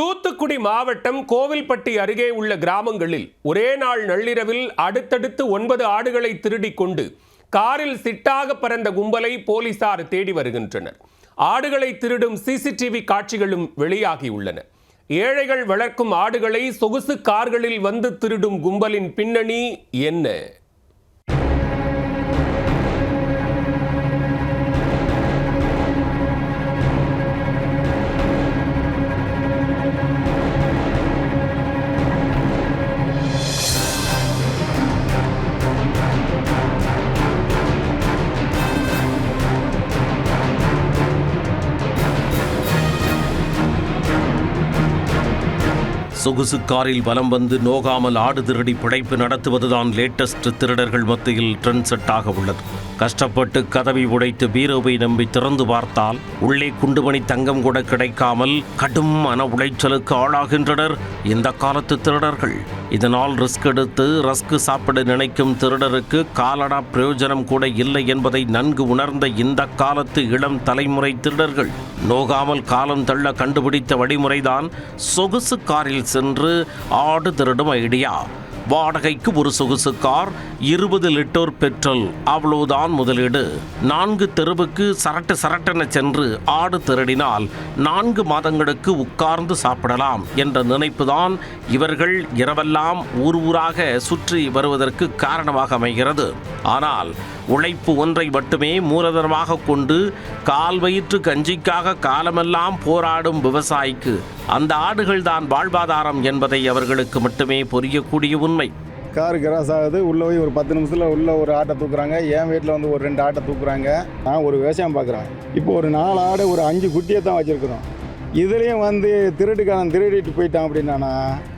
தூத்துக்குடி மாவட்டம் கோவில்பட்டி அருகே உள்ள கிராமங்களில் ஒரே நாள் நள்ளிரவில் அடுத்தடுத்து 9 ஆடுகளை திருடிக் கொண்டு காரில் சிட்டாக பறந்த கும்பலை போலீசார் தேடி வருகின்றனர். ஆடுகளை திருடும் சிசிடிவி காட்சிகளும் வெளியாகியுள்ளன. ஏழைகள் வளர்க்கும் ஆடுகளை சொகுசு கார்களில் வந்து திருடும் கும்பலின் பின்னணி என்ன? சொகுசு காரில் வலம் வந்து நோகாமல் ஆடு திருடி பிழைப்பு நடத்துவதுதான் லேட்டஸ்ட் திருடர்கள் மத்தியில் ட்ரெண்ட் செட்டாக உள்ளது. கஷ்டப்பட்டு கதவை உடைத்து பீரோவை நம்பி திறந்து பார்த்தால் உள்ளே குண்டுமணி தங்கம் கூட கிடைக்காமல் கடும் மன உளைச்சலுக்கு ஆளாகின்றனர் இந்த காலத்து திருடர்கள். இதனால் ரிஸ்க் எடுத்து ரஸ்க் சாப்பிட நினைக்கும் திருடருக்கு காலடா பிரயோஜனம் கூட இல்லை என்பதை நன்கு உணர்ந்த இந்த காலத்து இளம் தலைமுறை திருடர்கள் நோகாமல் காலம் தள்ள கண்டுபிடித்த வழிமுறைதான் சொகுசு காரில் சென்று ஆடு திருடும் ஐடியா. வாடகைக்கு ஒரு சொகுசு கார், 20 லிட்டர் பெட்ரோல், அவ்வளவுதான் முதலீடு. 4 தெருவுக்கு சரட்டென சென்று ஆடு திருடினால் 4 மாதங்களுக்கு உட்கார்ந்து சாப்பிடலாம் என்ற நினைப்புதான் இவர்கள் இரவெல்லாம் ஊராக சுற்றி வருவதற்கு காரணமாக அமைகிறது. ஆனால் உழைப்பு ஒன்றை மட்டுமே மூலதனமாக கொண்டு கால் வயிற்று கஞ்சிக்காக காலமெல்லாம் போராடும் விவசாயிக்கு அந்த ஆடுகள் தான் வாழ்வாதாரம் என்பதை அவர்களுக்கு மட்டுமே புரியக்கூடிய உண்மை. கார் கிராஸ் ஆகுது, உள்ளே போய் ஒரு 10 நிமிஷத்தில் உள்ள ஒரு ஆட்டை தூக்குறாங்க. என் வீட்டில் வந்து ஒரு 2 ஆட்டை தூக்குறாங்க. நான் ஒரு விவசாயம் பார்க்குறேன். இப்போ ஒரு 4 ஆடு ஒரு 5 குட்டியை தான் வச்சுருக்குறோம். இதுலேயும் வந்து திருட்டுக்காரன் திருடிட்டு போயிட்டான் அப்படின்னா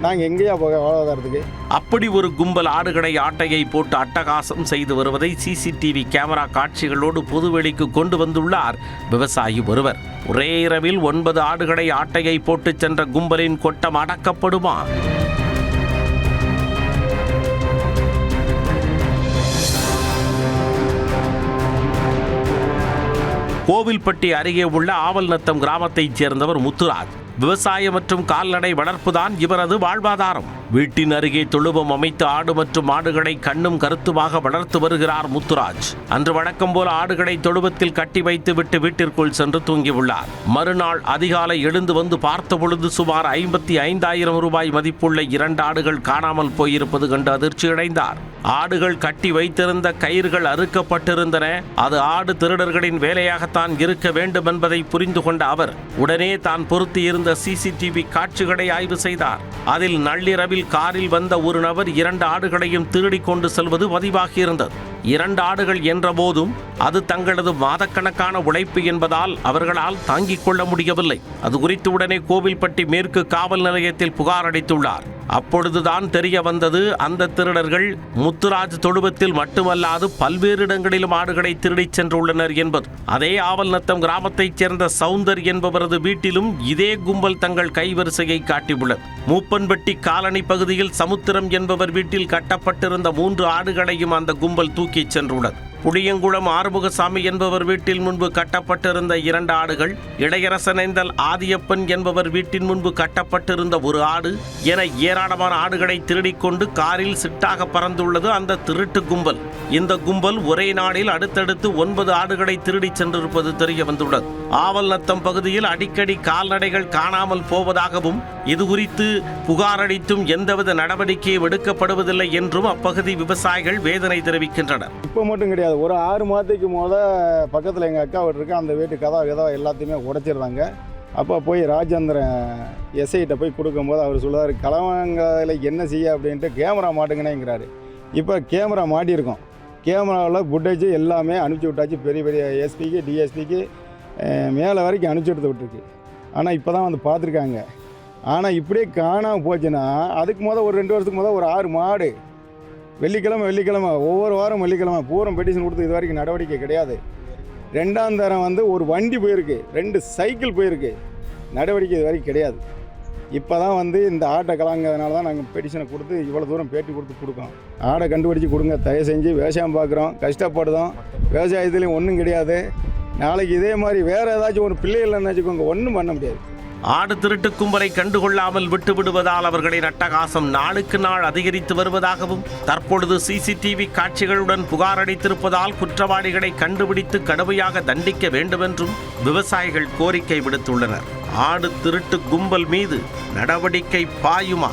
நாங்கள் எங்கேயா போக வாழ்வாதாரத்துக்கு? அப்படி ஒரு கும்பல் ஆடுகளை ஆட்டையை போட்டு அட்டகாசம் செய்து வருவதை சிசிடிவி கேமரா காட்சிகளோடு பொதுவெளிக்கு கொண்டு வந்துள்ளார் விவசாயி ஒருவர். ஒரே இரவில் 9 ஆடுகளை ஆட்டையை போட்டு சென்ற கும்பலின் கொட்டம் அடக்கப்படுமா? கோவில்பட்டி அருகே உள்ள ஆவல்நத்தம் கிராமத்தைச் சேர்ந்தவர் முத்துராஜ். விவசாயம் மற்றும் கால்நடை வளர்ப்புதான் இவரது வாழ்வாதாரம். வீட்டின் அருகே தொழுவம் அமைத்து ஆடு மற்றும் மாடுகளை கண்ணும் கருத்துமாக வளர்த்து வருகிறார் முத்துராஜ். அன்று வழக்கம் போல ஆடுகளை தொழுவத்தில் கட்டி வைத்து விட்டு வீட்டிற்குள் சென்று தூங்கியுள்ளார். மறுநாள் அதிகாலை எழுந்து வந்து பார்த்த பொழுது சுமார் 55,000 ரூபாய் மதிப்புள்ள 2 ஆடுகள் காணாமல் போயிருப்பது கண்டு அதிர்ச்சியடைந்தார். ஆடுகள் கட்டி வைத்திருந்த கயிறுகள் அறுக்கப்பட்டிருந்தன. அது ஆடு திருடர்களின் வேலையாகத்தான் இருக்க வேண்டும் என்பதை புரிந்து கொண்ட அவர் உடனே தான் பொருத்தி இருந்த சிசிடிவி காட்சிகளை ஆய்வு செய்தார். அதில் நள்ளிரவில் காரில் வந்த ஒரு நபர் 2 ஆடுகளையும் திருடி கொண்டு செல்வது பதிவாகியிருந்தது. 2 ஆடுகள் என்ற போதும் அது தங்களது மாதக்கணக்கான உழைப்பு என்பதால் அவர்களால் தாங்கிக் கொள்ள முடியவில்லை. அது குறித்து உடனே கோவில்பட்டி மேற்கு காவல் நிலையத்தில் புகார் அளித்துள்ளார். அப்பொழுதுதான் தெரிய வந்தது அந்த திருடர்கள் முத்துராஜ் தொழுவத்தில் மட்டுமல்லாது பல்வேறு இடங்களிலும் ஆடுகளை திருடிச் சென்றுள்ளனர் என்பது. அதே ஆவல்நத்தம் கிராமத்தைச் சேர்ந்த சவுந்தர் என்பவரது வீட்டிலும் இதே கும்பல் தங்கள் கைவரிசையை காட்டியுள்ளது. மூப்பன்பட்டி காலனி பகுதியில் சமுத்திரம் என்பவர் வீட்டில் கட்டப்பட்டிருந்த 3 ஆடுகளையும் அந்த கும்பல் தூக்கிச் சென்றுள்ளது. புளியங்குளம் ஆறுமுகசாமி என்பவர் வீட்டில் முன்பு கட்டப்பட்டிருந்த 2 ஆடுகள், இளையரசனேந்தல் ஆதியப்பன் என்பவர் வீட்டின் முன்பு கட்டப்பட்டிருந்த 1 ஆடு என ஏராளமான ஆடுகளை திருடிக்கொண்டு காரில் சிட்டாக பறந்துள்ளது அந்த திருட்டு கும்பல். இந்த கும்பல் ஒரே நாளில் அடுத்தடுத்து 9 ஆடுகளை திருடி சென்றிருப்பது தெரிய வந்துள்ளது. ஆவல்நத்தம் பகுதியில் அடிக்கடி கால்நடைகள் காணாமல் போவதாகவும் இது குறித்து புகார் அளித்தும் எந்தவித நடவடிக்கையும் எடுக்கப்படுவதில்லை என்றும் அப்பகுதி விவசாயிகள் வேதனை தெரிவிக்கின்றனர். இப்போ மட்டும் கிடையாது, ஒரு 6 மாதத்துக்கு பக்கத்தில் எங்கள் அக்கா வீட்டு இருக்கு. அந்த வீட்டு கதவை எல்லாத்தையுமே உடைச்சிடுறாங்க. அப்போ போய் ராஜேந்திரன் எஸ்ஐட்ட போய் கொடுக்கும்போது அவர் சொல்லுவார், கலவங்களில் என்ன செய்ய அப்படின்ட்டு கேமரா மாட்டுங்கன்னேங்கிறாரு. இப்போ கேமரா மாட்டியிருக்கோம். கேமராவில் ஃபுட்டேஜ் எல்லாமே அனுப்பிச்சி விட்டாச்சு. பெரிய எஸ்பிக்கு டிஎஸ்பிக்கு மேலே வரைக்கும் அனுப்பிச்சி எடுத்து விட்டுருக்கு. ஆனால் இப்போ தான் வந்து பார்த்துருக்காங்க. ஆனால் இப்படியே காணாமல் போச்சுன்னா அதுக்கு ஒரு 2 வருஷத்துக்கு ஒரு 6 மாடு வெள்ளிக்கிழமை ஒவ்வொரு வாரம் வெள்ளிக்கிழமை பூரம் பெட்டிஷன் கொடுத்து இது வரைக்கும் நடவடிக்கை கிடையாது. 2ஆம் தரம் வந்து ஒரு வண்டி போயிருக்கு, 2 சைக்கிள் போயிருக்கு, நடவடிக்கை இது வரைக்கும் கிடையாது. இப்போ தான் வந்து இந்த ஆட்டை கலாங்கிறதுனால தான் நாங்கள் பெட்டிஷனை கொடுத்து இவ்வளோ தூரம் பேட்டி கொடுக்கோம். ஆடை கண்டுபிடிச்சி கொடுங்க, தயவு செஞ்சு. விவசாயம் பார்க்குறோம், கஷ்டப்படுதோம். விவசாயத்துலேயும் ஒன்றும் கிடையாது. நாளைக்கு இதே மாதிரி வேறு ஏதாச்சும் ஒரு பிள்ளைகள் வச்சுக்கோங்க, ஒன்றும் பண்ண முடியாது. ஆடு திருட்டு கும்பலை கண்டுகொள்ளாமல் விட்டுவிடுவதால் அவர்களின் அட்டகாசம் நாளுக்கு நாள் அதிகரித்து வருவதாகவும் தற்பொழுது சிசிடிவி காட்சிகளுடன் புகார் அளித்திருப்பதால் குற்றவாளிகளை கண்டுபிடித்து கடுமையாக தண்டிக்க வேண்டுமென்றும் விவசாயிகள் கோரிக்கை விடுத்துள்ளனர். ஆடு திருட்டு கும்பல் மீது நடவடிக்கை பாயுமா?